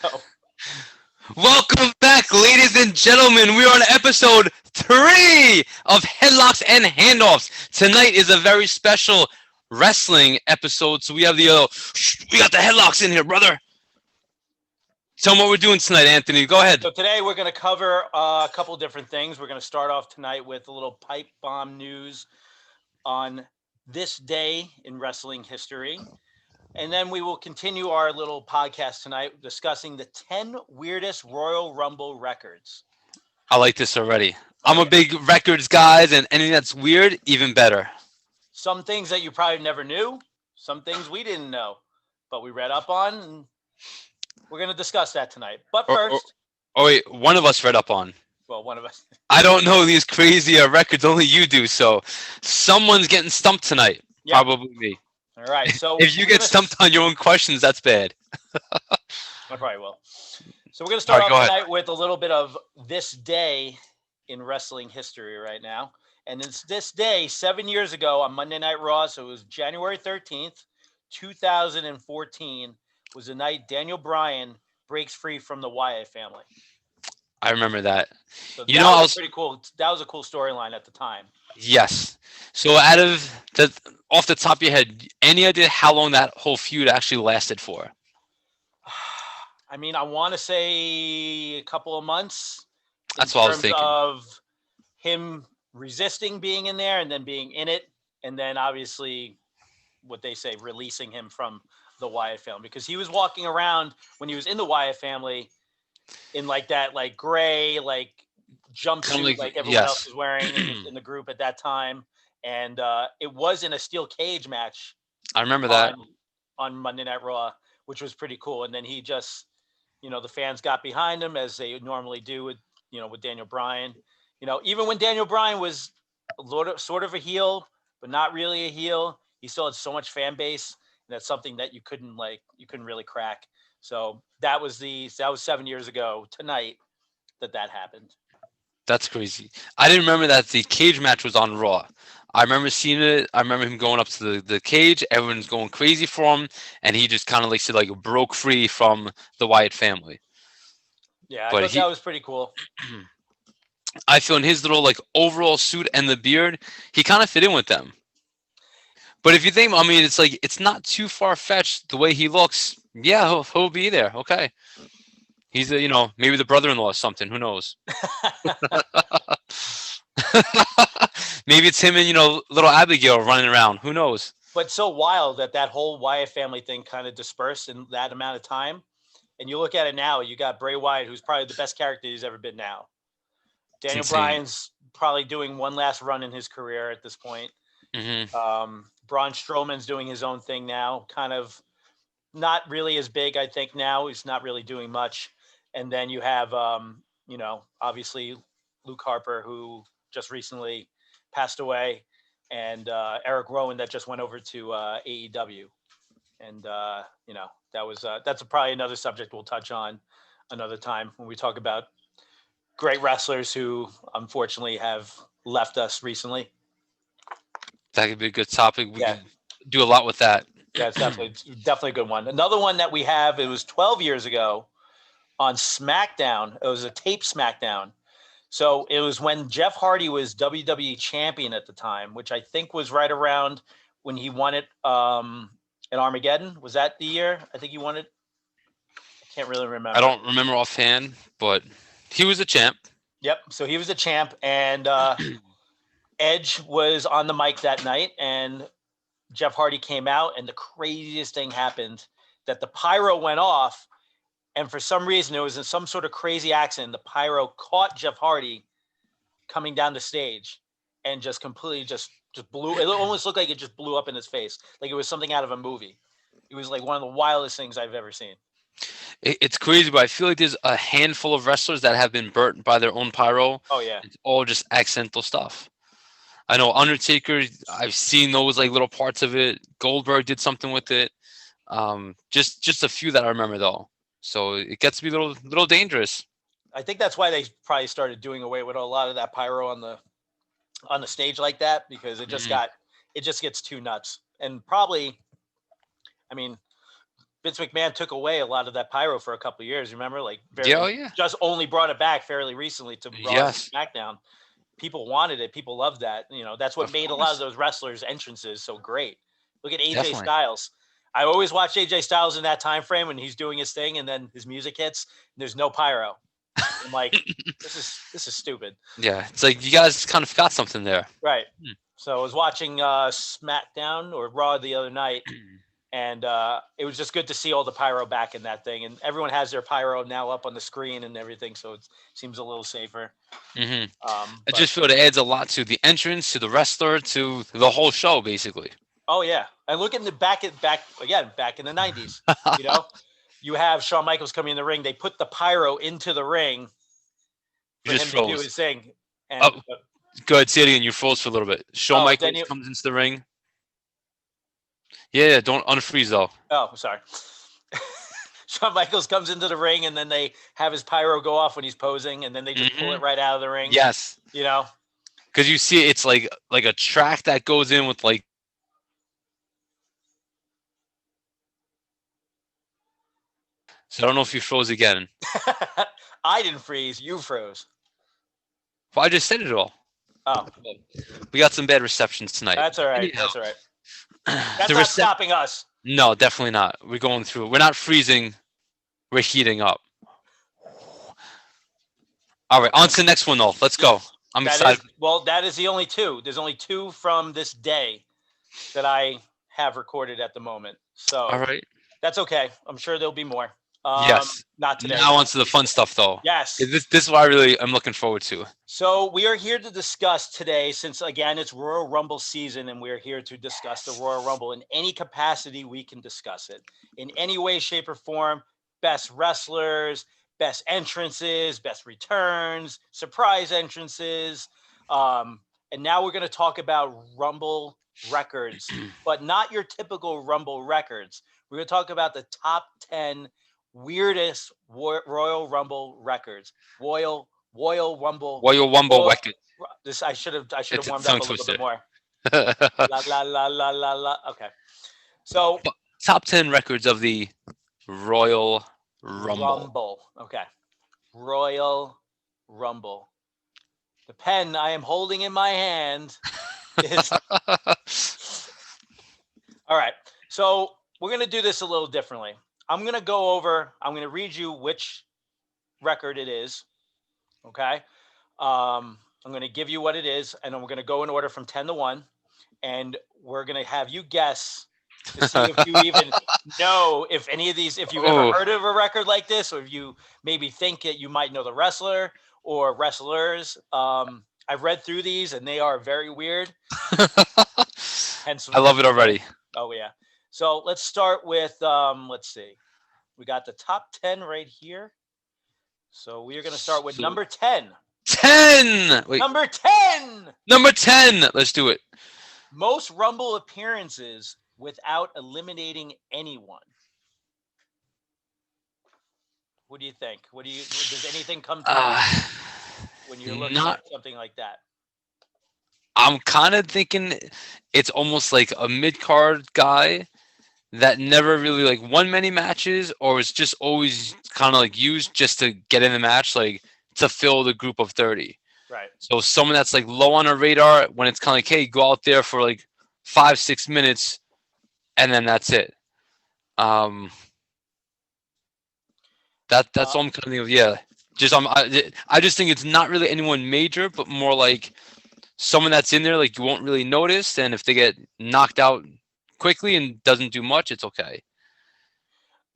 Oh, Welcome back, ladies and gentlemen. We are on episode 3 of Headlocks and Handoffs. Tonight is a very special wrestling episode, so we have we got the headlocks in here, brother. Tell them what we're doing tonight, Anthony. Go ahead. so today we're going to cover a couple different things. We're going to start off tonight with a little pipe bomb news on this day in wrestling history. And then we will continue our little podcast tonight discussing the 10 weirdest Royal Rumble records. I like this already. Oh, I'm a yeah. big records guy, and anything that's weird, even better. Some things that you probably never knew, some things we didn't know, but we read up on, and we're going to discuss that tonight. But Or, or, first, oh, wait, one of us read up on. well, one of us. I don't know these crazy records, only you do, so someone's getting stumped tonight. Yeah. Probably me. All right. So If you we're get gonna stumped on your own questions, that's bad. I probably will. So we're going to All start right, go off ahead. tonight with a little bit of this day in wrestling history right now. And it's this day, 7 years ago on Monday Night Raw. So it was January 13th, 2014, was the night Daniel Bryan breaks free from the Wyatt family. I remember that. So You that know, I was a was pretty cool. That was a cool storyline at the time. yes. So out of the off the top of your head, any idea how long that whole feud actually lasted for? I mean, I want to say a couple of months in That's what I was terms thinking. of him resisting being in there and then being in it, and then obviously what they say releasing him from the Wyatt family because he was walking around when he was in the Wyatt family in like that like gray like Kind of jumpsuit like like everyone else yes. was wearing in the group at that time, and it was in a steel cage match I remember that. on Monday Night Raw, which was pretty cool. And then he just, the fans got behind him as they normally do with, with Daniel Bryan. Even when Daniel Bryan was sort of a heel, but not really a heel, he still had so much fan base, and that's something that you couldn't really crack. So that was 7 years ago tonight that happened. That's crazy. I didn't remember that the cage match was on Raw. I remember seeing it. I remember him going up to the cage. Everyone's going crazy for him, and he just kind of like said like broke free from the Wyatt family. Yeah, I But thought that he, was pretty cool. I feel in his little like overall suit and the beard, he kind of fit in with them. But if you think, I mean, it's like it's not too far fetched the way he looks. Yeah, he'll be there. Okay, he's a maybe the brother-in-law or something. Who knows? Maybe it's him and little Abigail running around. Who knows? But so wild that whole Wyatt family thing kind of dispersed in that amount of time. And you look at it now, you got Bray Wyatt, who's probably the best character he's ever been now. It's Daniel insane. Bryan's probably doing one last run in his career at this point. Hmm. Braun Strowman's doing his own thing now, kind of not really as big, I think, now. He's not really doing much. And then you have, obviously Luke Harper, who just recently passed away, and Eric Rowan that just went over to AEW. And, that's probably another subject we'll touch on another time when we talk about great wrestlers who unfortunately have left us recently. That could be a good topic. We Yeah, could do a lot with that. yeah, it's definitely a good one. Another one that we have, it was 12 years ago on SmackDown. It was a tape SmackDown. So it was when Jeff Hardy was WWE champion at the time, which I think was right around when he won it at Armageddon. Was that the year? I think he won it. I can't really I remember. don't remember offhand, but he was a champ. Yep. So he was a champ, and Edge was on the mic that night, and Jeff Hardy came out, and the craziest thing happened that the pyro went off, and for some reason, it was in some sort of crazy accident. The pyro caught Jeff Hardy coming down the stage, and just completely just blew. It almost looked like it just blew up in his face, like it was something out of a movie. It was like one of the wildest things I've ever seen. It's crazy, but I feel like there's a handful of wrestlers that have been burnt by their own pyro. Oh yeah, It's all just accidental stuff. I know Undertaker. I've seen those like little parts of it. Goldberg did something with it. Just a few that I remember though. So it gets to be a little dangerous. I think that's why they probably started doing away with a lot of that pyro on the stage like that because Mhm. it just gets too nuts. And probably, I mean, Vince McMahon took away a lot of that pyro for a couple of years. Remember, like Yeah, oh very yeah. just only brought it back fairly recently to Raw and Yes. SmackDown. People wanted it. People loved that. That's what Of made a lot of course. those wrestlers' entrances so great. Look at AJ Definitely. Styles. I always watch AJ Styles in that time frame when he's doing his thing, and then his music hits. And there's no pyro. I'm like, this is stupid. Yeah, it's like you guys kind of forgot something there. Right. Hmm. So I was watching SmackDown or Raw the other night, and it was just good to see all the pyro back in that thing. And everyone has their pyro now up on the screen and everything, so it seems a little safer. I But just feel it adds a lot to the entrance, to the wrestler, to the whole show, basically. oh yeah, and look in the back in the '90s. You know, you have Shawn Michaels coming in the ring. They put the pyro into the ring You for just him to do froze. his thing. And Oh, go ahead, say it again. You froze for a little bit. Shawn oh, then Michaels comes into the ring. Yeah, don't unfreeze though. oh, sorry. Shawn Michaels comes into the ring, and then they have his pyro go off when he's posing, and then they just pull it right out of the ring. Yes, You know, because you see it's like a track that goes in with like. So I don't know if you froze again. I didn't freeze. You froze. Well, I just said it all. Oh, We got some bad receptions tonight. that's all right. Anyhow, That's all right. That's the not recep- stopping us. No, definitely not. We're going through. We're not freezing. We're heating up. All right, on to the next one though. Let's go. I'm excited. That is the only two. There's only two from this day that I have recorded at the moment. So All right. that's okay. I'm sure there'll be more. Yes. Not today. Now on to the fun stuff though. Yes. This is what I really am looking forward to. So we are here to discuss today, since again it's Royal Rumble season, and we're here to discuss the Royal Rumble in any capacity we can discuss it, in any way, shape, or form. Best wrestlers, best entrances, best returns, surprise entrances, and now we're going to talk about Rumble records, but not your typical Rumble records. We're going to talk about the top 10 weirdest Royal Rumble records. Royal Rumble. Royal Rumble record. This I should have It's a warmed tongue up a little twister. bit more. La la la la la la. Okay. So Top 10 records of the Royal Rumble. Okay. Royal Rumble. The pen I am holding in my hand is all right. So we're going to do this a little differently. I'm going to read you which record it is. Okay. I'm going to give you what it is, and then we're going to go in order from 10 to 1. And we're going to have you guess to see if you even know if any of these, if you've ever heard of a record like this, or if you maybe think that you might know the wrestler or wrestlers. I've read through these, and they are very weird. Hence, I love it already. Oh, yeah. So let's start with, let's see. We got the top 10 right here. So we are going to start with number 10. 10! Wait, Number 10! number 10! Let's do it. Most Rumble appearances without eliminating anyone. What do you think? Does anything come to mind when you're looking at something like that? I'm kind of thinking it's almost like a mid-card guy that never really like won many matches, or is just always kind of like used just to get in the match, like to fill the group of 30. Right. So someone that's like low on our radar when it's kind of like, hey, go out there for like 5-6 minutes, and then that's it. That's all I'm kind of thinking of. Yeah, just I just think it's not really anyone major, but more like someone that's in there like you won't really notice, and if they get knocked out quickly and doesn't do much, it's okay.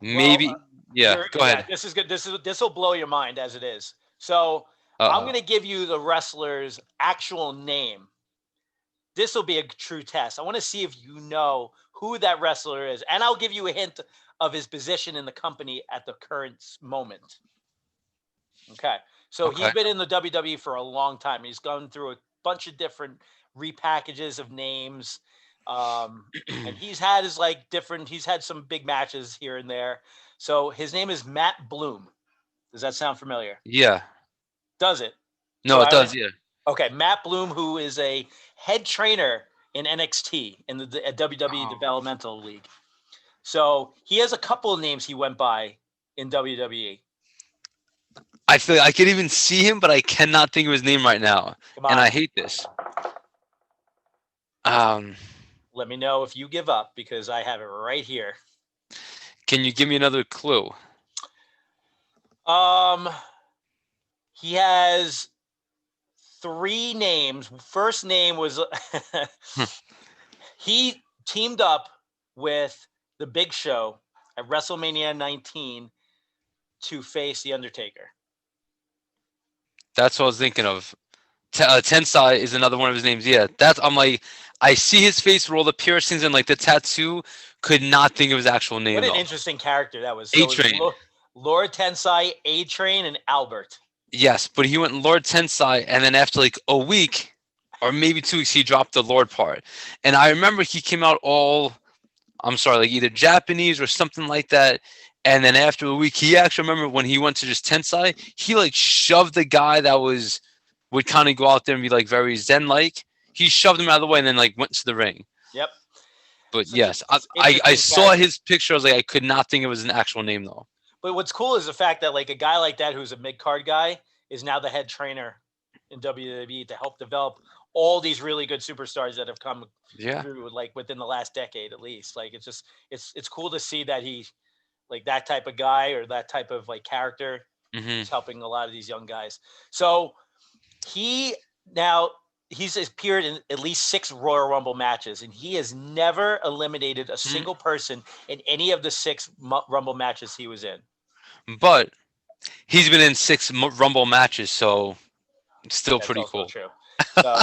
Maybe, yeah. Go ahead. This is good. This will blow your mind as it is. So I'm going to give you the wrestler's actual name. This will be a true test. I want to see if you know who that wrestler is, and I'll give you a hint of his position in the company at the current moment. Okay. So he's been in the WWE for a long time. He's gone through a bunch of different repackages of names. And he's had he's had some big matches here and there. So his name is Matt Bloom. Does that sound familiar? Yeah. Does it? No, it does. Yeah. Okay. Matt Bloom, who is a head trainer in NXT in the WWE Developmental League. So he has a couple of names he went by in WWE. I feel I could even see him, but I cannot think of his name right now, Come and on, I hate this. Um, let me know if you give up because I have it right here. can you give me another clue? Um, he has three names. First name was he teamed up with the Big Show at WrestleMania 19 to face the Undertaker. That's what I was thinking of. Tensai is another one of his names. Yeah, that's I'm like, I see his face with all the piercings and like the tattoo. Could not think of his actual name What an though. interesting character that was. A So it was Train. Lord Tensai, A Train, and Albert. Yes, but he went Lord Tensai, and then after like a week or maybe 2 weeks, he dropped the Lord part. And I remember he came out all, I'm sorry, like either Japanese or something like that. And then after a week, he actually remember when he went to just Tensai, he like shoved the guy that would kind of go out there and be like very Zen like. He shoved him out of the way and then like went to the ring. Yep. But Such an yes, I interesting saw character. his picture. I was like, I could not think it was an actual name though. But what's cool is the fact that like a guy like that who's a mid card guy is now the head trainer in WWE to help develop all these really good superstars that have come Yeah. through like within the last decade at least. Like it's just it's cool to see that he like that type of guy or that type of like character Hmm. is helping a lot of these young guys. So he now he's appeared in at least 6 Royal Rumble matches, and he has never eliminated a single person in any of the 6 Rumble matches he was in. But he's been in 6 Rumble matches, so it's still That's pretty also cool. true. So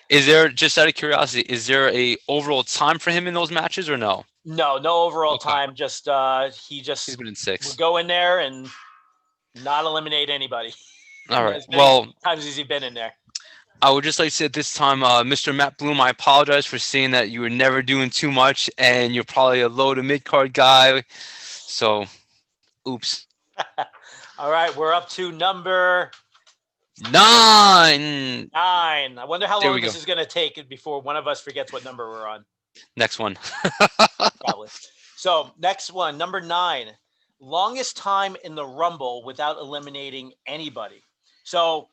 Is there, just out of curiosity, is there a overall time for him in those matches or no? no overall Okay. time. Just he He's just been in would 6. go in there and not eliminate anybody. All right. As many Well, times as he's been in there. I would just like to say at this time, Mr. Matt Bloom, I apologize for saying that you were never doing too much and you're probably a low to mid card guy. So, oops. All right, we're up to number 9. 9. I wonder how There long we this go. is going to take before one of us forgets what number we're on. Next one. Probably. So next one, number 9, longest time in the Rumble without eliminating anybody. So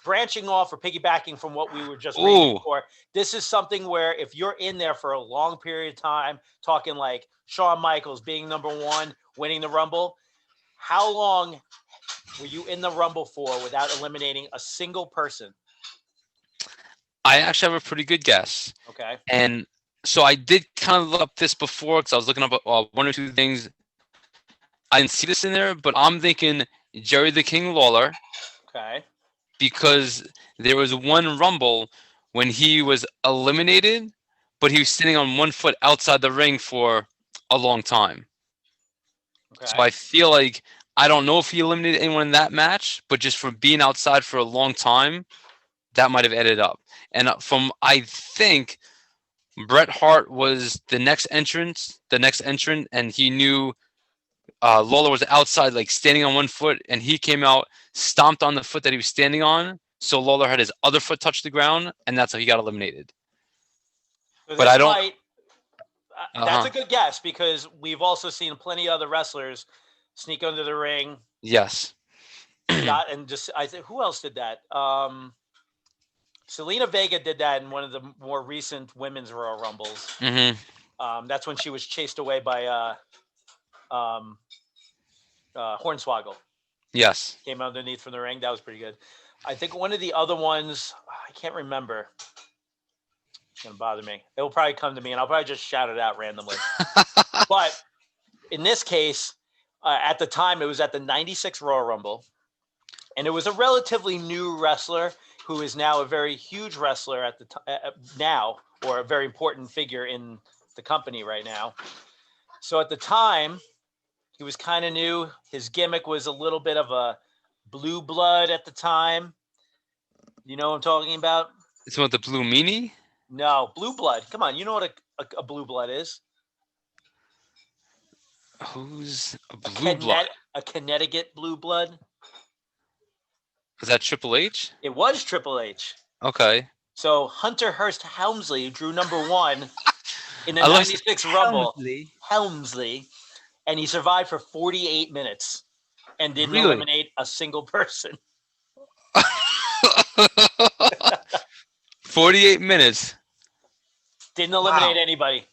branching off or piggybacking from what we were just reading Ooh. before, this is something where if you're in there for a long period of time, talking like Shawn Michaels being number 1, winning the Rumble, how long were you in the Rumble for without eliminating a single person? I actually have a pretty good guess. Okay. And so I did kind of look up this before because I was looking up 1 or 2 things. I didn't see this in there, but I'm thinking Jerry the King Lawler Okay. because there was one Rumble when he was eliminated, but he was sitting on 1 foot outside the ring for a long time. Okay. So I feel like I don't know if he eliminated anyone in that match, but just for being outside for a long time, that might have added up. And I think Bret Hart was the next entrant, and he knew Lawler was outside, like standing on 1 foot, and he came out, stomped on the foot that he was standing on, so Lawler had his other foot touch the ground, and that's how he got eliminated. So But I don't. might, that's a good guess because we've also seen plenty of other wrestlers sneak under the ring. Yes. And just I think who else did that? Selena Vega did that in one of the more recent women's Royal Rumbles. Mm-hmm. That's when she was chased away by Hornswoggle. Yes. Came underneath from the ring. That was pretty good. I think one of the other ones, I can't remember. It's going to bother me. It will probably come to me, and I'll probably just shout it out randomly. But in this case, at the time, it was at the 96 Royal Rumble, and it was a relatively new wrestler who is now a very huge wrestler at the now, or a very important figure in the company right now. So at the time, he was kind of new. His gimmick was a little bit of a blue blood at the time. You know what I'm talking about? It's about the Blue Meanie? No, blue blood. Come on, you know what a blue blood is? Who's a blue blood? A Connecticut blue blood. Is that Triple H? It was Triple H. Okay. So Hunter Hearst Helmsley drew number 1 in the 96 Rumble. Helmsley, and he survived for 48 minutes and didn't Really? eliminate a single person. 48 minutes. Didn't eliminate Wow. anybody.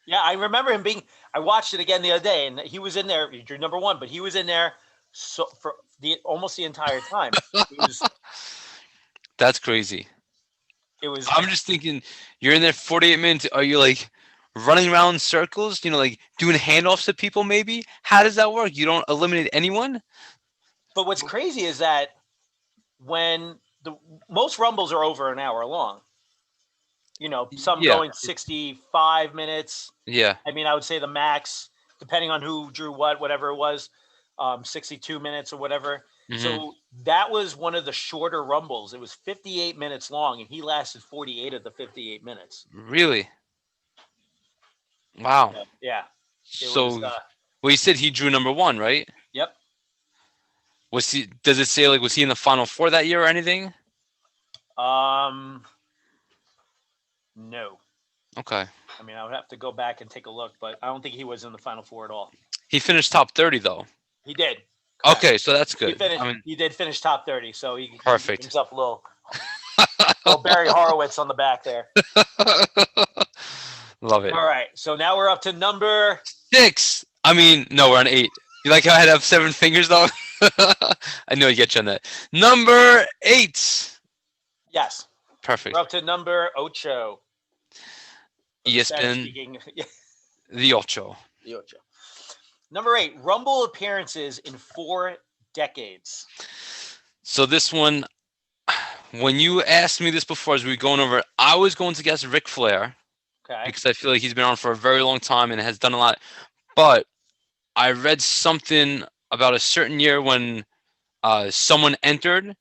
Yeah, I remember him being. I watched it again the other day, and he was in there. He drew number one, but he was in there for almost the entire time. It was. That's crazy. It was. I'm just thinking, you're in there 48 minutes. Are you like running around in circles? Like doing handoffs to people? Maybe. How does that work? You don't eliminate anyone? But what's crazy is that when the most rumbles are over an hour long. Some Yeah. going 65 minutes. Yeah. I mean, I would say the max, depending on who drew whatever it was, 62 minutes or whatever. Hmm. So that was one of the shorter rumbles. It was 58 minutes long, and he lasted 48 of the 58 minutes. Really? Wow. Yeah. So, well, you said he drew number one, right? Yep. Was he? Does it say like was he in the Final Four that year or anything? No. Okay. I mean, I would have to go back and take a look, but I don't think he was in the Final Four at all. He finished top 30 though. He did. Correct. Okay, so that's good. He did finish top 30, so he perfect. himself a little Barry Horowitz on the back there. Love it. All right, so now we're up to number 6. I mean, no, we're on 8. You like how I had to have 7 fingers though? I knew I'd get you on that. Number 8. Yes. Perfect. We're up to number ocho. ESPN. The ocho. The ocho. Number 8. Rumble appearances in 4 decades. So this one, when you asked me this before as we were going over it, I was going to guess Ric Flair. Okay. Because I feel like he's been on for a very long time and has done a lot. But I read something about a certain year when someone entered,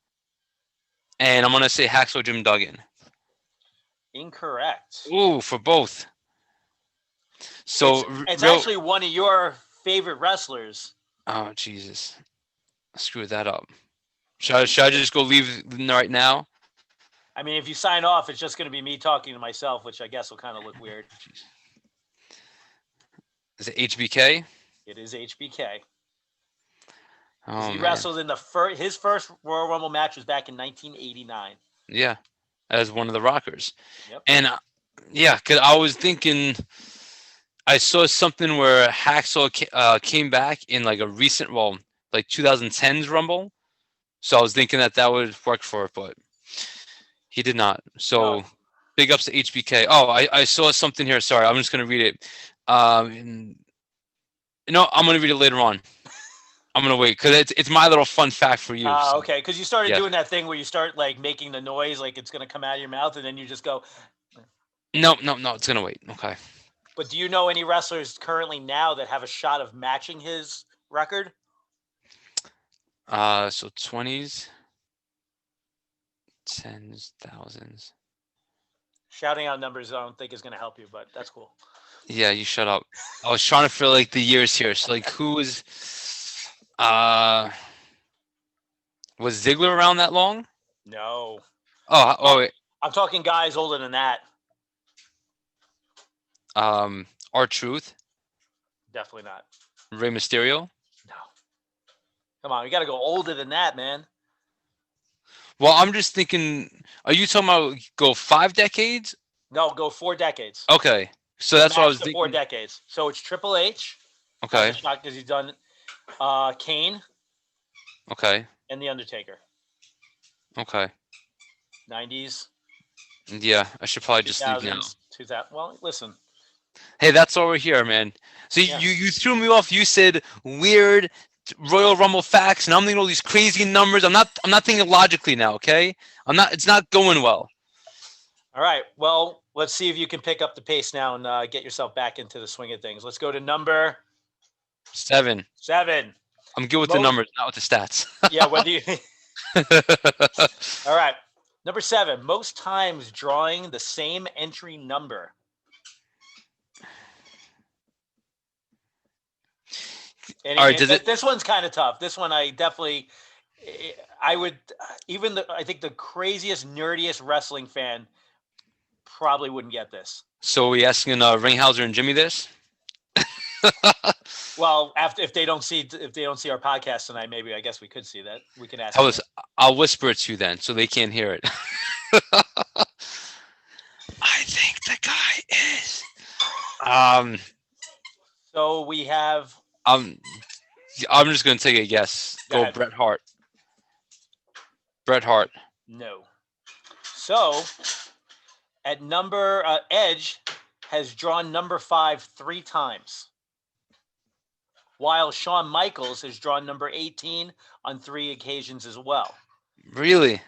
and I'm going to say Hacksaw Jim Duggan. Incorrect. Ooh, for both. So it's actually one of your favorite wrestlers. Oh, Jesus. I screwed that up. Should I just go leave right now? I mean, if you sign off, it's just going to be me talking to myself, which I guess will kind of look weird. Is it HBK? It is HBK. Oh, he wrestled in his first Royal Rumble match was back in 1989. Yeah, as one of the Rockers. Yep. And yeah, because I was thinking, I saw something where Hacksaw came back in like a recent, like 2010's Rumble. So I was thinking that would work for it, but he did not. So big ups to HBK. Oh, I saw something here. Sorry, I'm just going to read it. No, I'm going to read it later on. I'm going to wait because it's my little fun fact for you. Okay, because you started doing that thing where you start like making the noise like it's going to come out of your mouth and then you just go. No, it's going to wait. Okay. But do you know any wrestlers currently now that have a shot of matching his record? So 20s, 10s, thousands. Shouting out numbers I don't think is going to help you, but that's cool. Yeah, you shut up. I was trying to feel like the years here. So like who was Ziggler around that long? No. Oh wait. I'm talking guys older than that. R-Truth? Definitely not. Rey Mysterio? No. Come on, we got to go older than that, man. Well, I'm just thinking, are you talking about go 5 decades? No, go 4 decades. Okay. So that's what I was thinking. 4 decades. So it's Triple H. Okay. Because he's done Kane. Okay. And The Undertaker. Okay. 90s. Yeah, I should probably just leave now. 2000. Well, listen. Hey, that's why we're here, man. So you threw me off. You said weird Royal Rumble facts, and I'm thinking all these crazy numbers. I'm not thinking logically now. Okay, it's not going well. All right. Well, let's see if you can pick up the pace now and get yourself back into the swing of things. Let's go to number 7. 7. I'm good with the numbers, not with the stats. Yeah. Whether you. All right. Number 7. Most times drawing the same entry number. And all right, this one's kind of tough. This one I would I think the craziest, nerdiest wrestling fan probably wouldn't get this. So are we asking Ringhauser and Jimmy this? Well, if they don't see our podcast tonight, maybe I guess we could see that. We could ask I them. was, I'll whisper it to you then, so they can't hear it. I think the guy is. So we have. I'm I'm just gonna take a guess. Go Go ahead. Bret Hart. Bret Hart. No. So at number Edge has drawn number 5 3 times, while Shawn Michaels has drawn number 18 on 3 occasions as well. Really?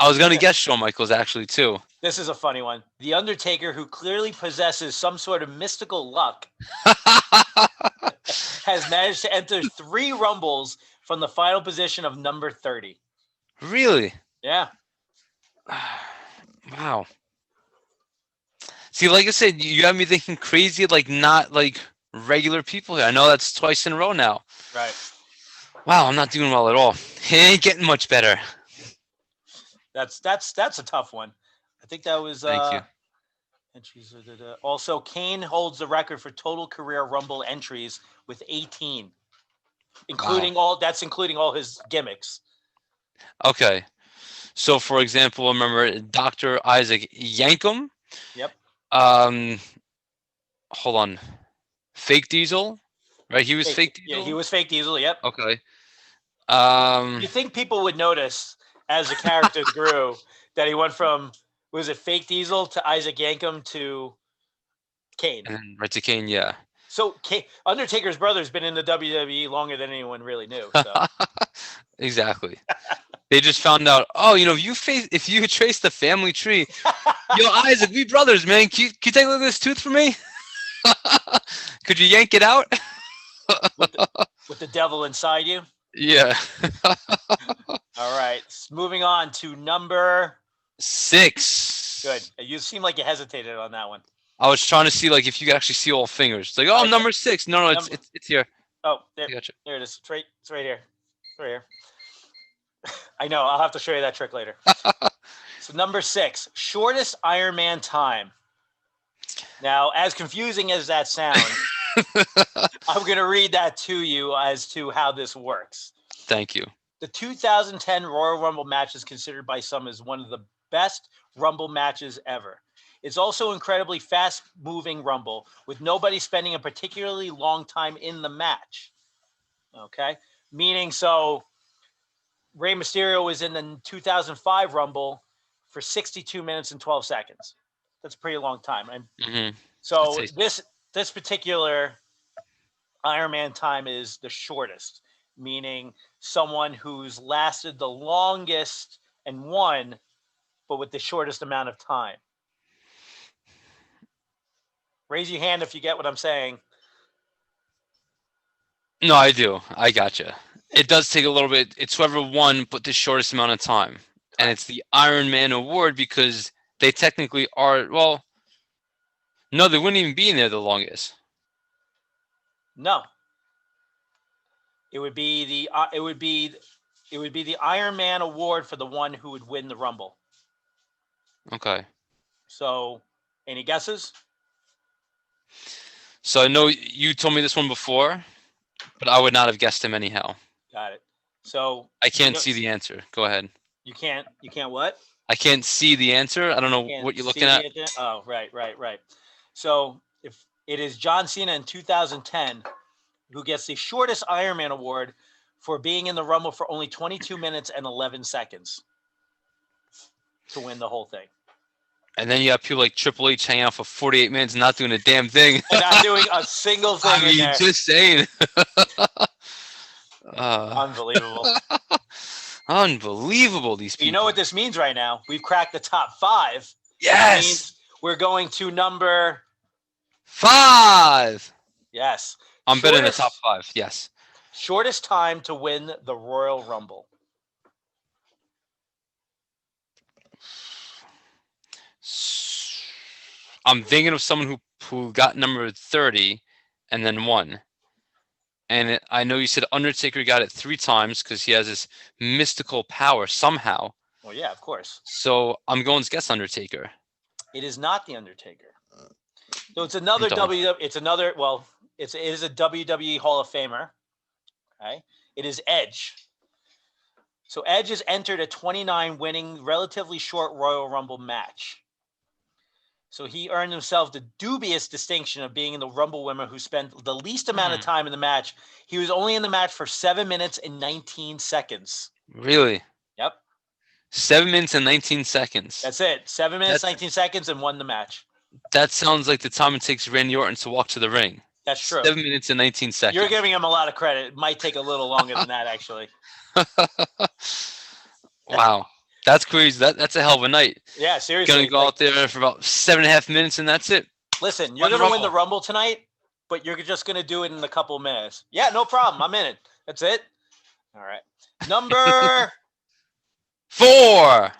I was gonna guess Shawn Michaels actually too. This is a funny one. The Undertaker, who clearly possesses some sort of mystical luck, has managed to enter 3 Rumbles from the final position of number 30. Really? Yeah. Wow. See, like I said, you got me thinking crazy, like not like regular people here. I know that's twice in a row now. Right. Wow, I'm not doing well at all. It ain't getting much better. That's a tough one. I think that was Thank you. entries. Also, Kane holds the record for total career Rumble entries with 18, including including all his gimmicks. Okay. So, for example, remember Dr. Isaac Yankum? Yep. Hold on. Fake Diesel? Right? He was Fake Diesel? Yeah, he was Fake Diesel, yep. Okay. You think people would notice as the characters grew that he went from, was it Fake Diesel to Isaac Yankum to Kane? And then right to Kane, yeah. So Undertaker's brother's been in the WWE longer than anyone really knew. So. Exactly. They just found out, oh, if you trace the family tree, yo, Isaac, we brothers, man. Can you take a look at this tooth for me? Could you yank it out? with the devil inside you? Yeah. All right. Moving on to number 6. Good. You seem like you hesitated on that one. I was trying to see like if you could actually see all fingers. It's like, oh, number 6. No, it's here. Oh, there, Gotcha. There it is. It's right here. It's right here. I know. I'll have to show you that trick later. So number 6, shortest Iron Man time. Now, as confusing as that sounds, I'm going to read that to you as to how this works. Thank you. The 2010 Royal Rumble match is considered by some as one of the best Rumble matches ever. It's also incredibly fast-moving Rumble, with nobody spending a particularly long time in the match. Okay? Meaning, so Rey Mysterio was in the 2005 Rumble for 62 minutes and 12 seconds. That's a pretty long time. And so this particular Iron Man time is the shortest, meaning someone who's lasted the longest and won, but with the shortest amount of time. Raise your hand if you get what I'm saying. No, I do. I gotcha. It does take a little bit. It's whoever won, but the shortest amount of time. And it's the Iron Man award because they technically are, well, no, they wouldn't even be in there the longest. No. It would be the Iron Man award for the one who would win the Rumble. Okay. So, any guesses? So I know you told me this one before, but I would not have guessed him anyhow. Got it. So I can't see the answer. Go ahead. You can't what? I can't see the answer. I don't know what you're looking at. Oh, right. So if it is John Cena in 2010 who gets the shortest Iron Man award for being in the Rumble for only 22 minutes and 11 seconds to win the whole thing. And then you have people like Triple H hanging out for 48 minutes and not doing a damn thing. And not doing a single thing. I mean, just saying. Unbelievable. Unbelievable, these people. You know what this means right now? We've cracked the top 5. Yes. Means we're going to number 5. Yes. I'm better in the top 5. Yes. Shortest time to win the Royal Rumble. I'm thinking of someone who got number 30 and then won. And I know you said Undertaker got it 3 times because he has this mystical power somehow. Well, yeah, of course. So I'm going to guess Undertaker. It is not the Undertaker. So it's another it's another. Well, it is a WWE Hall of Famer. Okay, it is Edge. So Edge has entered a 29 winning, relatively short Royal Rumble match. So he earned himself the dubious distinction of being in the Rumble winner who spent the least amount of time in the match. He was only in the match for 7 minutes and 19 seconds. Really? Yep. 7 minutes and 19 seconds. That's it. 7 minutes, 19 seconds, and won the match. That sounds like the time it takes Randy Orton to walk to the ring. That's true. 7 minutes and 19 seconds. You're giving him a lot of credit. It might take a little longer than that, actually. Wow. That's crazy. That's a hell of a night. Yeah, seriously. Gonna go out there for about 7.5 minutes and that's it. Listen, you're gonna win the Rumble tonight, but you're just gonna do it in a couple of minutes. Yeah, no problem. I'm in it. That's it. All right. Number 4.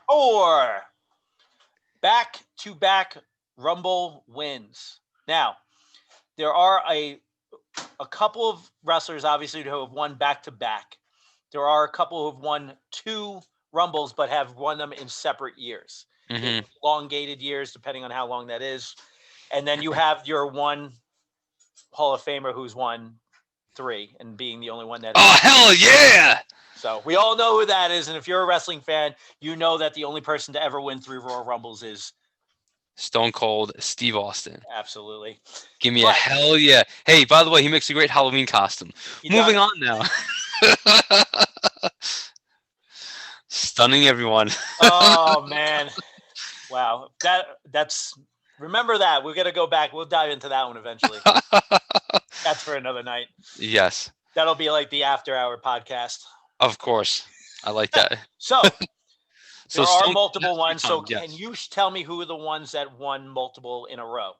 Back-to-back Rumble wins. Now, there are a couple of wrestlers, obviously, who have won back-to-back. There are a couple who have won 2 Rumbles, but have won them in separate years. Mm-hmm. Elongated years, depending on how long that is. And then you have your one Hall of Famer who's won 3 and being the only one that. Oh, hell yeah! So we all know who that is. And if you're a wrestling fan, you know that the only person to ever win 3 Royal Rumbles is Stone Cold Steve Austin. Absolutely. Give me a hell yeah. Hey, by the way, he makes a great Halloween costume. Moving on now. Stunning everyone. Oh, man. Wow. That's remember that. We're going to go back. We'll dive into that one eventually. That's for another night. Yes. That'll be like the after hour podcast. Of course. I like that. So there are multiple ones. So yes. Can you tell me who are the ones that won multiple in a row?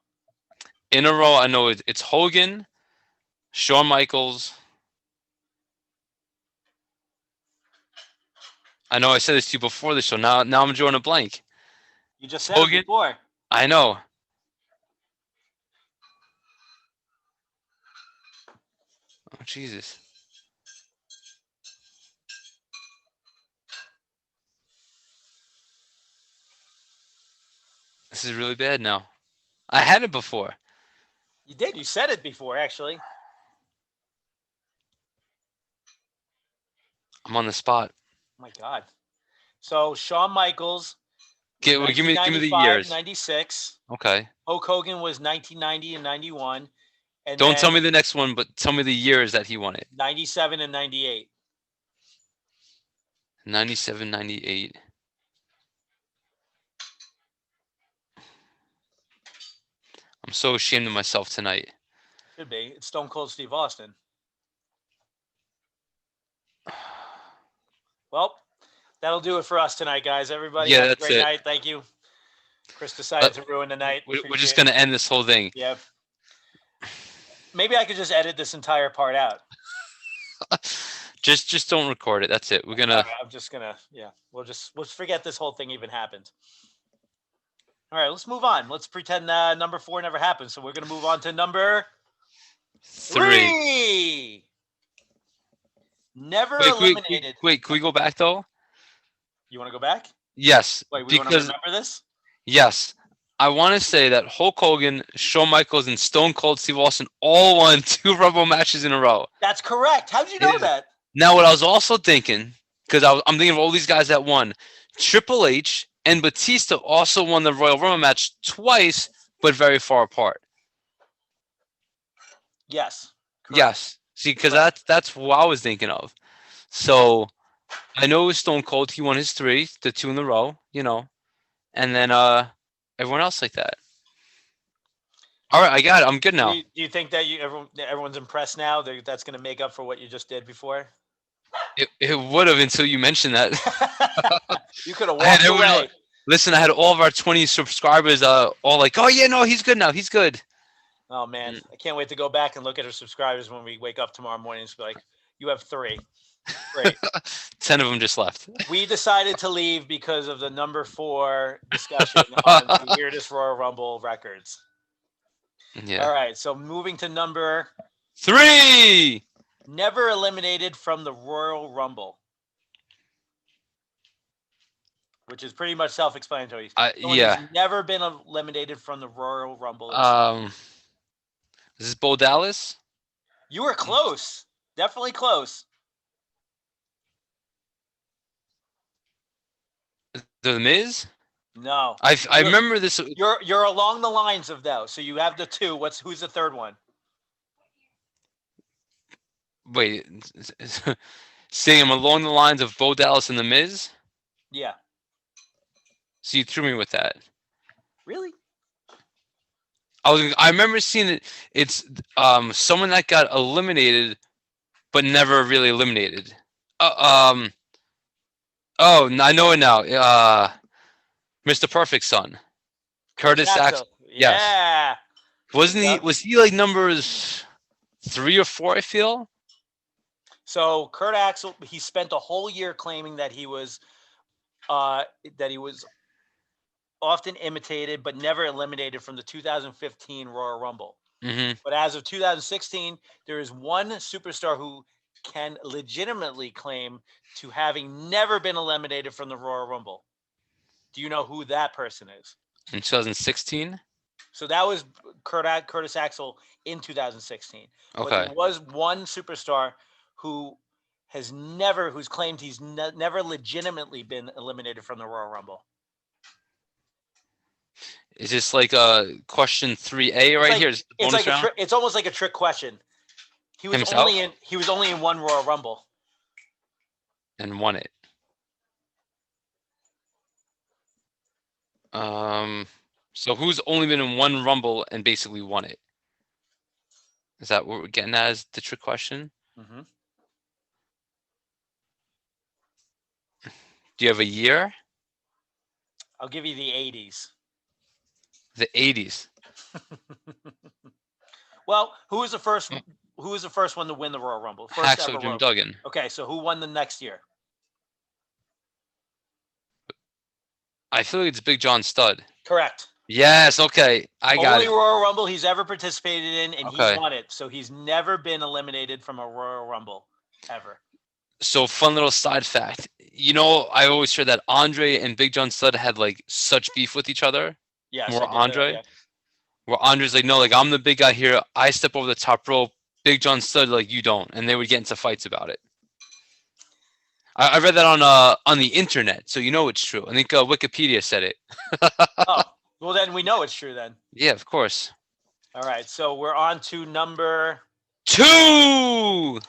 In a row, I know it's Hogan, Shawn Michaels. I know I said this to you before the show. Now I'm drawing a blank. You just said Hogan. It before. I know. Oh, Jesus. This is really bad now. I had it before. You did. You said it before, actually. I'm on the spot. Oh my God. So Shawn Michaels. Give me the years. 96. Okay. Hulk Hogan was 1990 and 91. And don't tell me the next one, but tell me the years that he won it. 97 and 98. 97, 98. I'm so ashamed of myself tonight. Should be. It's Stone Cold Steve Austin. Well, that'll do it for us tonight, guys. Everybody have a great night. Thank you. Chris decided to ruin the night. We're just going to end this whole thing. Yep. Maybe I could just edit this entire part out. Just don't record it. That's it. We're gonna. I'm just gonna. Yeah. We'll forget this whole thing even happened. All right. Let's move on. Let's pretend number 4 never happened. So we're gonna move on to number 3. Never eliminated. Wait, can we go back though? You want to go back? Yes. Wait, we want to remember this? Yes. I want to say that Hulk Hogan, Shawn Michaels, and Stone Cold Steve Austin all won 2 Rumble matches in a row. That's correct. How did you know that? Now, what I was also thinking, because I'm thinking of all these guys that won, Triple H and Batista also won the Royal Rumble match twice, but very far apart. Yes. Correct. Yes. See, because that's what I was thinking of. So I know it was Stone Cold. He won his 3, the 2 in a row, and then everyone else like that. All right, I got it. I'm good now. Do you think that everyone's impressed now? That's going to make up for what you just did before? It would have until you mentioned that. You could have walked away. Listen, I had all of our 20 subscribers all like, oh, yeah, no, he's good now. He's good. Oh, man. I can't wait to go back and look at our subscribers when we wake up tomorrow morning and be like, you have 3. Great. 10 of them just left. We decided to leave because of the number 4 discussion on the weirdest Royal Rumble records. Yeah. All right. So moving to number 3. Never eliminated from the Royal Rumble. Which is pretty much self-explanatory. Yeah. Never been eliminated from the Royal Rumble. Is this Bo Dallas? You were close. Definitely close. The Miz? No. I You're remember this. you're along the lines of those. So you have the two. Who's the third one? Wait, saying I'm along the lines of Bo Dallas and the Miz. Yeah. So you threw me with that. Really? I remember seeing it. It's someone that got eliminated, but never really eliminated. Um. Oh, I know it now. Mr. Perfect Son, Curtis Axel. Yes. Yeah. Wasn't he? Yep. Was he like numbers 3 or 4? I feel. So Kurt Axel, he spent a whole year claiming uh, that he was often imitated but never eliminated from the 2015 Royal Rumble. Mm-hmm. But as of 2016, there is one superstar who can legitimately claim to having never been eliminated from the Royal Rumble. Do you know who that person is? In 2016. So that was Curtis Axel in 2016. But Okay. there was one superstar who who's claimed he's never legitimately been eliminated from the Royal Rumble. Is this like question 3A right here? Is the bonus round? It's almost like a trick question. He was Himself? only in one Royal Rumble. And won it. So who's only been in one Rumble and basically won it? Is that what we're getting at as the trick question? Mm-hmm. Do you have a year? I'll give you the 80s. The 80s. Well, who was the first? Who was the first one to win the Royal Rumble? First Hacksaw ever Jim Royal. Duggan. Okay, so who won the next year? I feel like it's Big John Studd. Correct. Yes, okay. I got Only it. Royal Rumble he's ever participated in, and Okay. he won it. So he's never been eliminated from a Royal Rumble ever. So fun little side fact. You know, I always heard that Andre and Big John Studd had like such beef with each other. Yes, More I did hear that, Andre. yeah. Where Andre's like, no, like I'm the big guy here. I step over the top rope. Big John Studd, like you don't, and they would get into fights about it. I read that on the internet, so you know it's true. I think Wikipedia said it. Oh, well then we know it's true then. Yeah, of course. All right, so we're on to number 2.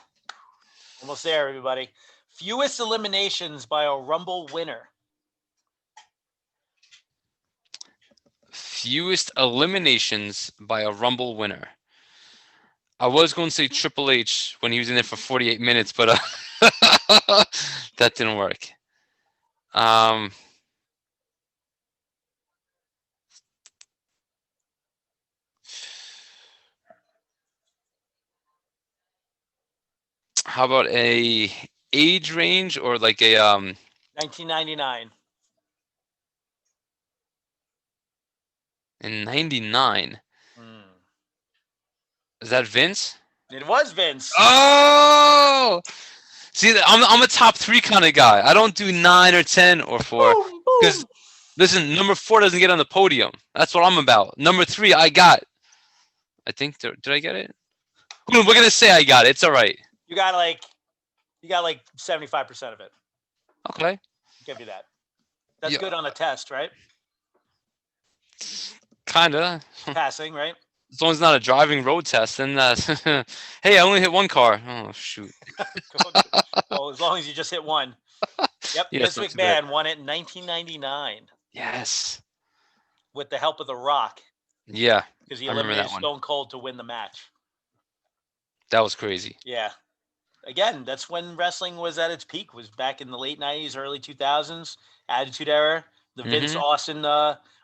almost there, everybody. Fewest eliminations by a Rumble winner. Fewest eliminations by a Rumble winner. I was going to say Triple H when he was in there for 48 minutes, but that didn't work. How about a age range or like a 1999. in 99? Hmm. Is that Vince? It was Vince. Oh, see, I'm a top 3 kind of guy. I don't do 9 or 10 or 4 because listen, number 4 doesn't get on the podium. That's what I'm about. Number 3, I got. I think did I get it? We're gonna say I got it. It's all right. You got like 75% of it. Okay. I'll give you that. That's Yeah. good on a test, right? Kinda. Passing, right? As long as it's not a driving road test, then hey, I only hit one car. Oh shoot. Well, as long as you just hit one. Yep. Yes, Vince not too bad. McMahon won it in 1999 Yes. with the help of The Rock Yeah, because he I remember eliminated that one. Stone Cold to win the match. That was crazy. Yeah. Again, that's when wrestling was at its peak. Was back in the late 90s, early 2000s, Attitude Era. The Vince Austin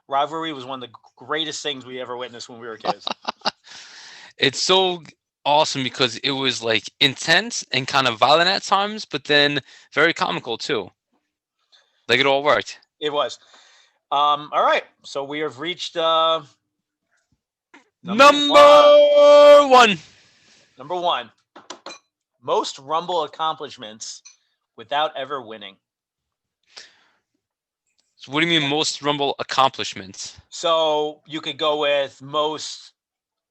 rivalry was one of the greatest things we ever witnessed when we were kids. It's so awesome because it was like intense and kind of violent at times, but then very comical too. Like it all worked. It was. All right. So we have reached Number 1. Number 1. Most Rumble accomplishments without ever winning. So what do you mean most Rumble accomplishments? So you could go with most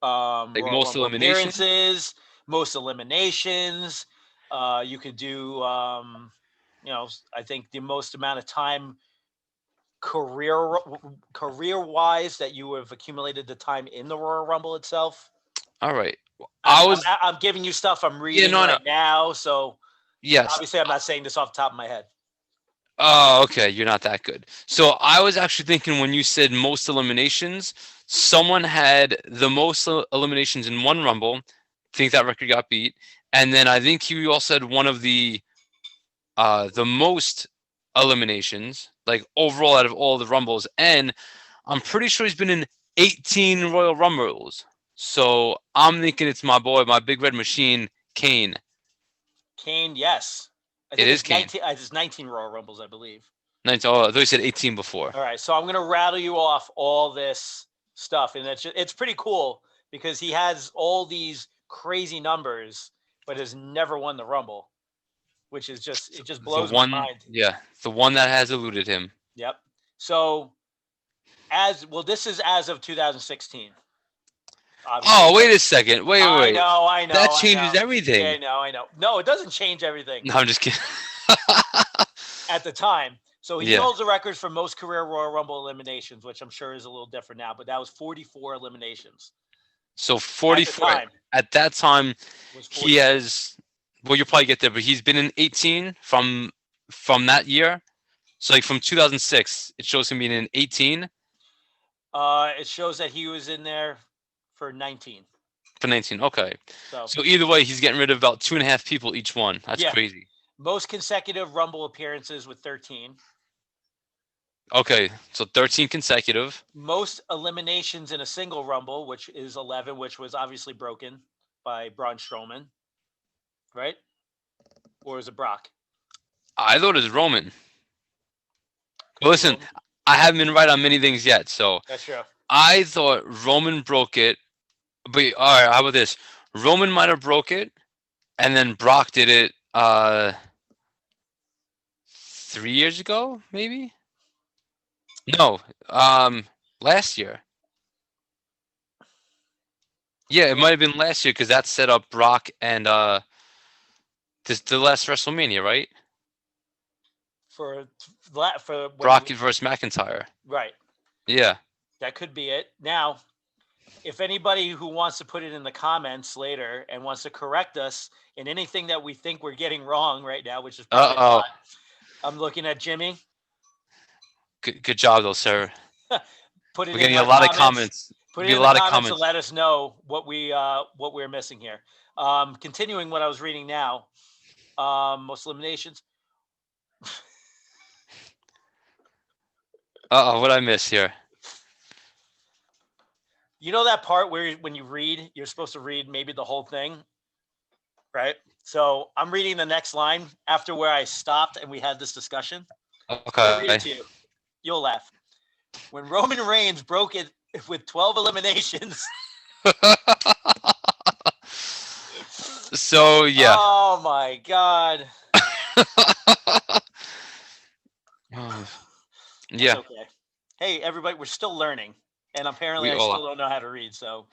Like Royal most Rumble eliminations? appearances, most eliminations. You could do, I think the most amount of time career career wise that you have accumulated the time in the Royal Rumble itself. All right. I'm, I I'm, was I'm giving you stuff I'm yeah, reading no, no. right now, so Yes. obviously I'm not saying this off the top of my head. Oh, okay. You're not that good. So I was actually thinking when you said most eliminations, someone had the most eliminations in one Rumble. I think that record got beat. And then I think you also had one of the most eliminations, like overall out of all the Rumbles. And I'm pretty sure he's been in 18 Royal Rumbles. So I'm thinking it's my boy, my big red machine, Kane. Kane, yes. I It think is it's Kane. 19. It's 19 Royal Rumbles, I believe. 19, oh, I thought you said 18 before. All right, so I'm gonna rattle you off all this stuff, and it's pretty cool because he has all these crazy numbers, but has never won the Rumble, which is just it just The blows my one, mind. yeah, the one that has eluded him. Yep. So as well, this is as of 2016. Obviously. Oh, wait a second. Wait. I That know, I changes know. Yeah, everything. I know. No, it doesn't change everything No, I'm just kidding. at the time. So he Yeah. holds the record for most career Royal Rumble eliminations, which I'm sure is a little different now, but that was 44 eliminations. So At the 44. time, At that time, was he 44. has. Well, you'll probably get there, but he's been in 18 from that year. So like from 2006, it shows him being in 18 It shows that he was in there for 19. for 19. Okay. So So either way, he's getting rid of about 2.5 people each one. That's yeah, crazy. most consecutive Rumble appearances with 13. Okay, so 13 consecutive. Most eliminations in a single Rumble, which is 11, which was obviously broken by Braun Strowman, right? Or is it Brock? I thought it was Roman. But listen, Roman. I haven't been right on many things yet, so That's true. I thought Roman broke it. But all right, how about this? Roman might have broke it, and then Brock did it 3 years ago, maybe? No, last year. Yeah, it might have been last year because that set up Brock and the last WrestleMania, right? For Brock versus McIntyre. right. Yeah. That could be it. Now, if anybody who wants to put it in the comments later and wants to correct us in anything that we think we're getting wrong right now, which is probably not, I'm looking at Jimmy. Good job, though, sir. Put it We're in getting our a lot of comments. comments. Put it in the comments and let us know what we're missing here. Continuing what I was reading now, most eliminations. What I miss here? You know that part where when you read, you're supposed to read maybe the whole thing, right? So I'm reading the next line after where I stopped and we had this discussion. Okay. I'll read it to you. You'll laugh. When Roman Reigns broke it with 12 eliminations. So yeah. Oh my God. Yeah. Okay. Hey, everybody, we're still learning. And apparently We I all still don't know how to read. So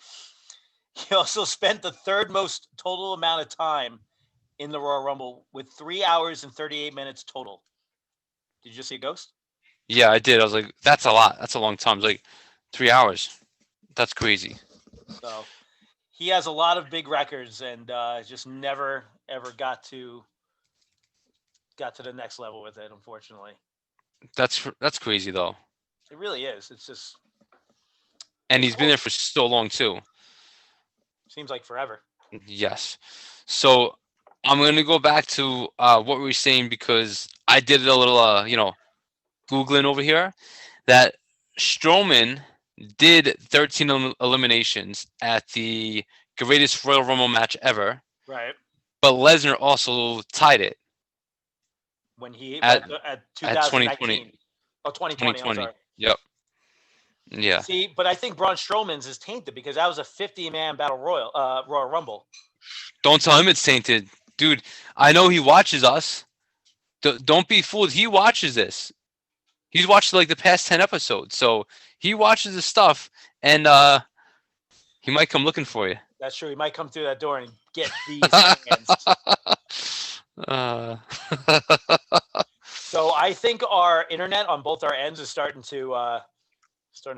he also spent the third most total amount of time in the Royal Rumble with 3 hours and 38 minutes total. Did you just see a ghost? Yeah, I did. I was like, that's a lot. That's a long time. It's like 3 hours. That's crazy. So he has a lot of big records and just never ever got to the next level with it, unfortunately. That's crazy though. It really is. It's just, and he's been there for so long too. Seems like forever. Yes. So I'm gonna go back to what we were saying because I did a little Googling over here that Strowman did 13 eliminations at the greatest Royal Rumble match ever. Right. But Lesnar also tied it. When he at 2020. Oh, 2020. I'm sorry. Yep. Yeah. See, but I think Braun Strowman's is tainted because that was a 50-man battle Royal Rumble. Don't tell him it's tainted. Dude, I know he watches us. Don't be fooled. He watches this. He's watched like the past 10 episodes. So he watches the stuff and he might come looking for you. That's true. He might come through that door and get these hands. uh, So I think our internet on both our ends is starting to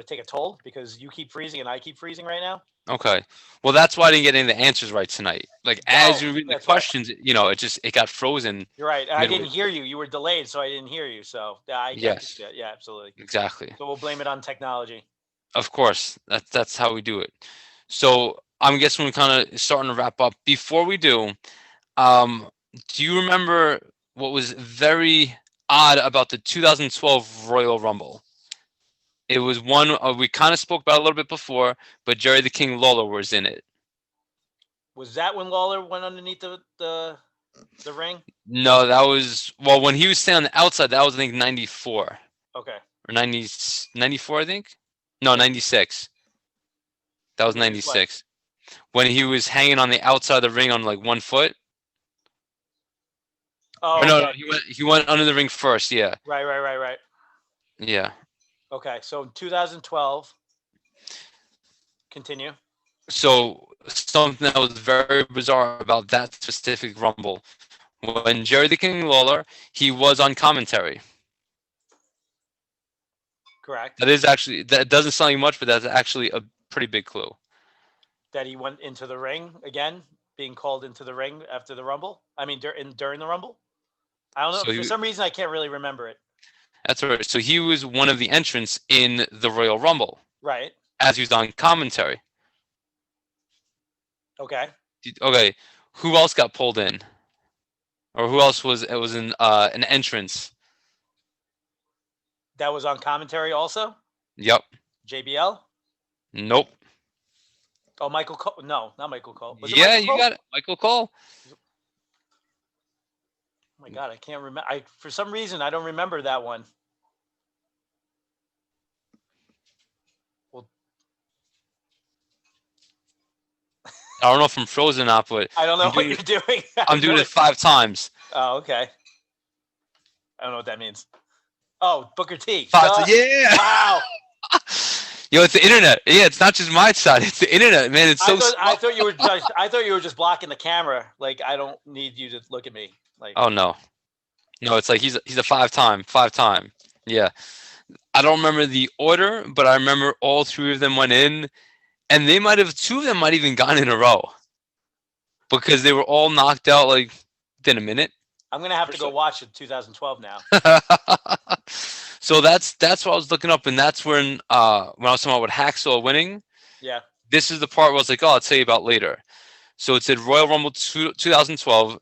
take a toll because you keep freezing and I keep freezing right now. okay. Well, that's why I didn't get any of the answers right tonight. Like as Oh, you read the that's why. questions, it got frozen You're right. I didn't midway. hear you. You were delayed, so I didn't hear you. So yeah, I can Yes, see that. Yeah, absolutely. exactly. So we'll blame it on technology. Of course, that's how we do it. So I'm guessing we're kind of starting to wrap up. Before we do, um, do you remember what was very odd about the 2012 Royal Rumble? It was one we kind of spoke about a little bit before, but Jerry the King Lawler was in it. Was that when Lawler went underneath the ring? No, that was when he was standing on the outside. That was I think 94 Okay. or 90, 94 I think. No, 96. That was When he was what? 96. When he was hanging on the outside of the ring on like one foot. Or Oh, no, okay. he went under the ring first. Yeah, Right. yeah. Okay. So 2012. Continue. So something that was very bizarre about that specific Rumble, when Jerry the King Lawler, he was on commentary. Correct. That doesn't sound like much, but that's actually a pretty big clue. That he went into the ring again, being called into the ring after the Rumble. I mean, during the Rumble. I don't know. So For some reason, I can't really remember it. that's right. So he was one of the entrants in the Royal Rumble Right. as he was on commentary. Okay. Okay, who else got pulled in, or who else was in an entrance? That was on commentary also. Yep. JBL. Nope. Oh, Michael Cole. No, not Michael Cole. Was it Yeah, Michael you Cole? got it, Michael Cole. Oh my God, I can't remember. For some reason I don't remember that one. Well, I don't know if I'm frozen or not, but I don't know what you're doing. I'm doing it 5 times. Oh, okay. I don't know what that means. Oh, Booker T. 5 yeah. Wow. Yo, it's the internet. Yeah, it's not just my side. It's the internet, man. It's so. I thought you were just blocking the camera. Like I don't need you to look at me. Like. Oh no, it's like he's a 5-time. Yeah, I don't remember the order, but I remember all 3 of them went in, and 2 of them might even gone in a row because they were all knocked out like within a minute. I'm gonna have to go watch it 2012 now. So that's what I was looking up, and that's when I was talking about with Hacksaw winning. Yeah. This is the part where I was like, oh, I'll tell you about later. So it said Royal Rumble 2012.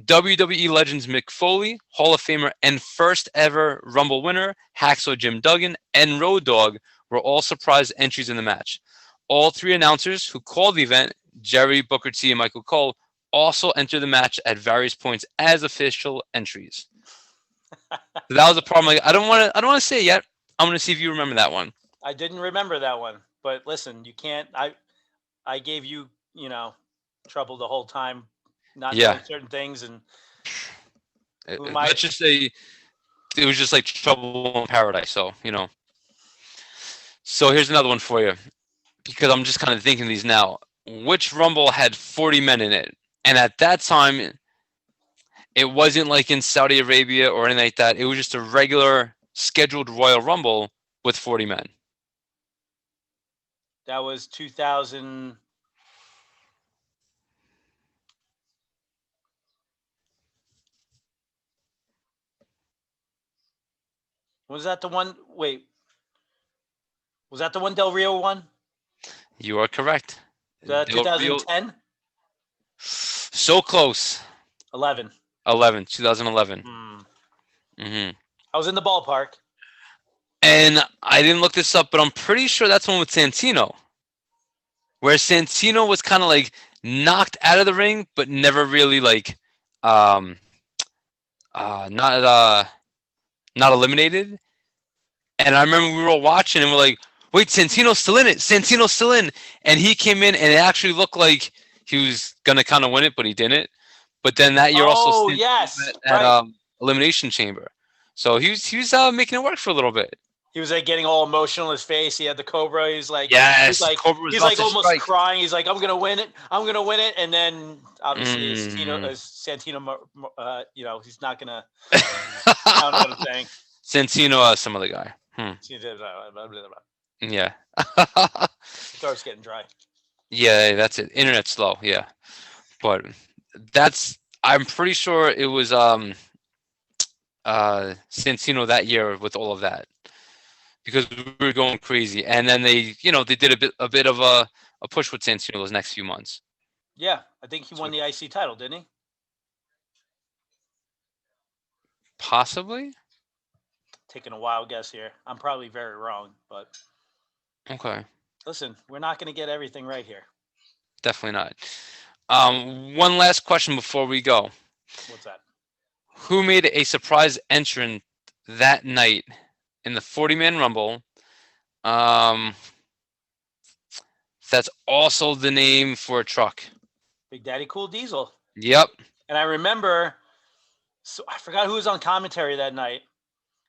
WWE legends Mick Foley, Hall of Famer and first ever Rumble winner, Hacksaw Jim Duggan, and Road Dogg were all surprise entries in the match. All 3 announcers who called the event, Jerry, Booker T, and Michael Cole, also entered the match at various points as official entries. So that was a problem. Like, I don't want to say it yet. I'm going to see if you remember that one. I didn't remember that one, but listen, you can't. I gave you trouble the whole time, not knowing certain things, and let's just say it was just like trouble in paradise. So So here's another one for you, because I'm just kind of thinking these now. Which Rumble had 40 men in it? And at that time, it wasn't like in Saudi Arabia or anything like that. It was just a regular scheduled Royal Rumble with 40 men. That was 2000. Was that the one? Wait. Was that the one Del Rio won? You are correct. 2010? So close. 2011. 2011. I was in the ballpark. And I didn't look this up, but I'm pretty sure that's the one with Santino, where Santino was kind of like knocked out of the ring, but never really like not eliminated. And I remember we were all watching and we're like, wait, Santino's still in it. Santino's still in. And he came in and it actually looked like he was gonna kind of win it, but he didn't. But then that year also yes, at Elimination Chamber. So he was making it work for a little bit. He was like getting all emotional in his face. He had the Cobra. Yes, Cobra was he's about like to almost strike. crying. He's like, I'm gonna win it. I'm gonna win it. And then obviously, Mm. Santino, he's not gonna. I don't know what I'm saying. Santino, some other guy. Yeah. Throat's getting dry. Yeah, that's it. Internet slow. Yeah, but that's. I'm pretty sure it was Santino that year with all of that because we were going crazy, and then they did a bit of a push with Santino those next few months. Yeah, I think he won So the IC title, didn't he? possibly. Taking a wild guess here. I'm probably very wrong, but Okay, listen, we're not going to get everything right here. definitely not. One last question before we go. What's that? Who made a surprise entrant that night in the 40-man Rumble? Um, that's also the name for a truck. Big Daddy Cool Diesel. Yep. And I remember, so I forgot who was on commentary that night.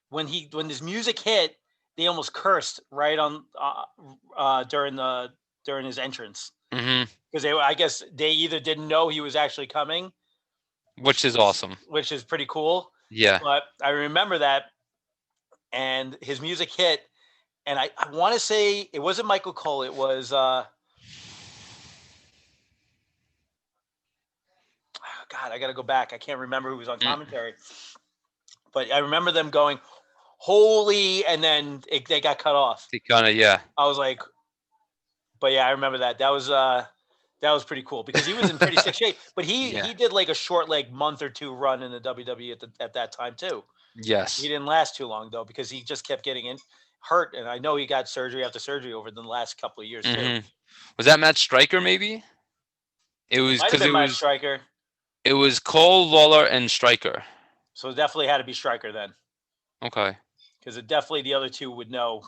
When this music hit, they almost cursed right on during his entrance Hmm. because I guess they either didn't know he was actually coming, Which is awesome. which is pretty cool. Yeah. But I remember that, and his music hit, and I want to say it wasn't Michael Cole. It was God. I got to go back. I can't remember who was on commentary, but I remember them going, "Holy!" and then they got cut off. They kinda, yeah. I was like, but yeah, I remember that. That was pretty cool because he was in pretty sick shape. But he Yeah. he did like a short month or two run in the WWE at that time too. Yes. He didn't last too long though because he just kept getting hurt, and I know he got surgery after surgery over the last couple of years too. Hmm. Was that Matt Striker maybe? It was Might have because been Matt Striker, it was Cole, Lawler, and Striker. so it definitely had to be Striker then Okay. because it definitely the other two would know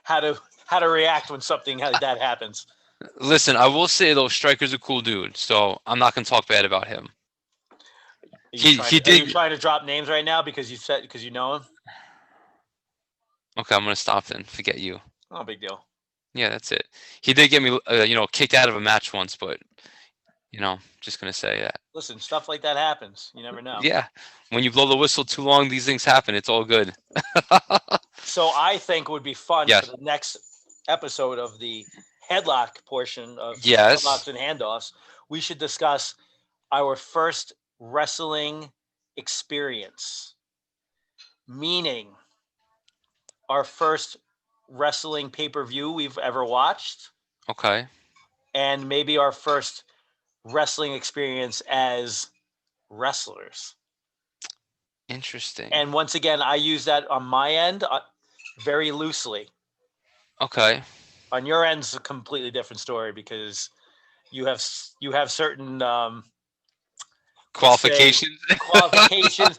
how to react when something like that happens. Listen, I will say though, Striker's a cool dude, so I'm not gonna talk bad about him. Are you trying to drop names right now because you know him? Okay, I'm gonna stop then. Forget you. No big deal. Yeah, that's it. He did get me, kicked out of a match once, but just gonna say that. Listen, stuff like that happens. You never know. Yeah, when you blow the whistle too long, these things happen. It's all good. So I think would be fun Yes. for the next episode of the headlock portion of Yes. headlocks and handoffs. We should discuss our first wrestling experience, meaning our first wrestling pay-per-view we've ever watched, Okay. and maybe our first wrestling experience as wrestlers. Interesting. And once again, I use that on my end very loosely. Okay. On your end's a completely different story because you have certain Qualifications. qualifications.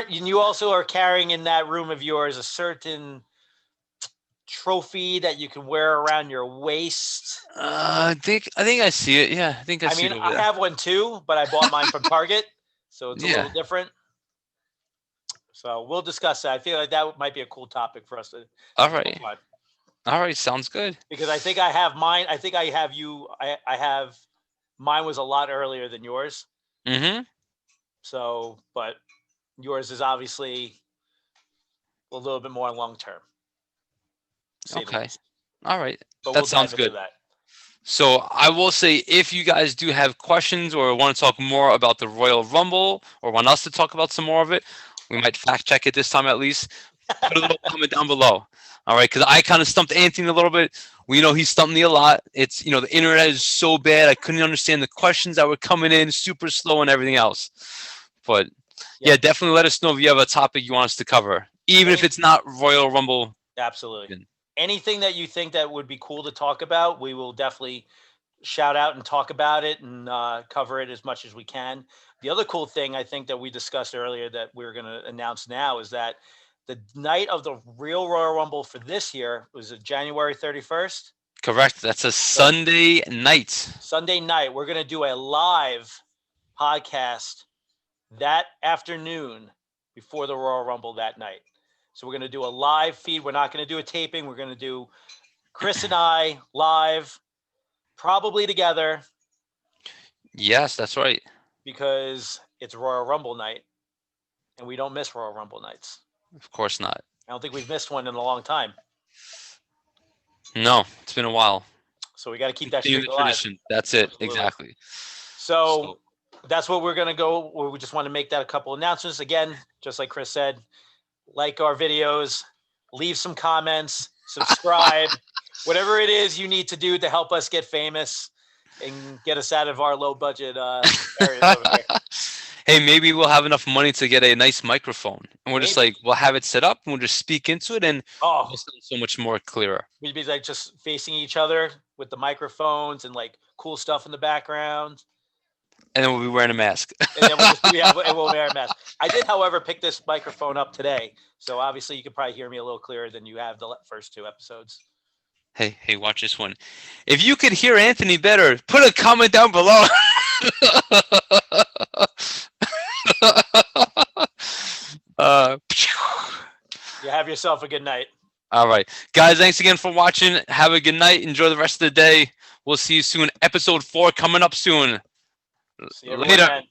You also are carrying in that room of yours a certain trophy that you can wear around your waist. I think I see it. Yeah, I think I see it over I there. have one too, but I bought mine from Target, so it's a little different. So we'll discuss that. I feel like that might be a cool topic for us to. All right. All right. Sounds good. Because I think I have mine. I think I have you. I have mine was a lot earlier than yours. Mm-hmm. So, but yours is obviously a little bit more long term. Okay. All right. But That we'll sounds dive into good. that. So I will say, if you guys do have questions or want to talk more about the Royal Rumble or want us to talk about some more of it, we might fact check it this time at least. Put a little comment down below. All right, because I kind of stumped Anthony a little bit. We know he stumped me a lot. It's the internet is so bad. I couldn't understand the questions that were coming in super slow and everything else. But yeah, definitely let us know if you have a topic you want us to cover, even if it's not Royal Rumble. Absolutely. Anything that you think that would be cool to talk about, we will definitely shout out and talk about it and cover it as much as we can. The other cool thing I think that we discussed earlier that we're going to announce now is that the night of the real Royal Rumble for this year was January 31st. Correct. That's a Sunday night. Sunday night. We're going to do a live podcast that afternoon before the Royal Rumble that night. So we're going to do a live feed. We're not going to do a taping. We're going to do Chris and I live, probably together. Yes, that's right. Because it's Royal Rumble night, and we don't miss Royal Rumble nights. Of course not. I don't think we've missed one in a long time. No, it's been a while. So we got to keep that Continue streak the alive. tradition. That's it. Absolutely. Exactly. So that's what we're going to go. We just want to make that a couple announcements. Again, just like Chris said, like our videos, leave some comments, subscribe, whatever it is you need to do to help us get famous and get us out of our low budget areas over there. Hey, maybe we'll have enough money to get a nice microphone, and we'll just Maybe. we'll have it set up, and we'll just speak into it, and Oh, it'll sound so much more clearer. we'd be like just facing each other with the microphones and like cool stuff in the background. And then we'll be wearing a mask. And then we'll wear a mask. I did, however, pick this microphone up today. So obviously you could probably hear me a little clearer than you have the first two episodes. Hey, watch this one. If you could hear Anthony better, put a comment down below. You have yourself a good night. All right. Guys, thanks again for watching. Have a good night. Enjoy the rest of the day. We'll see you soon. Episode 4 coming up soon. See everyone Later. then.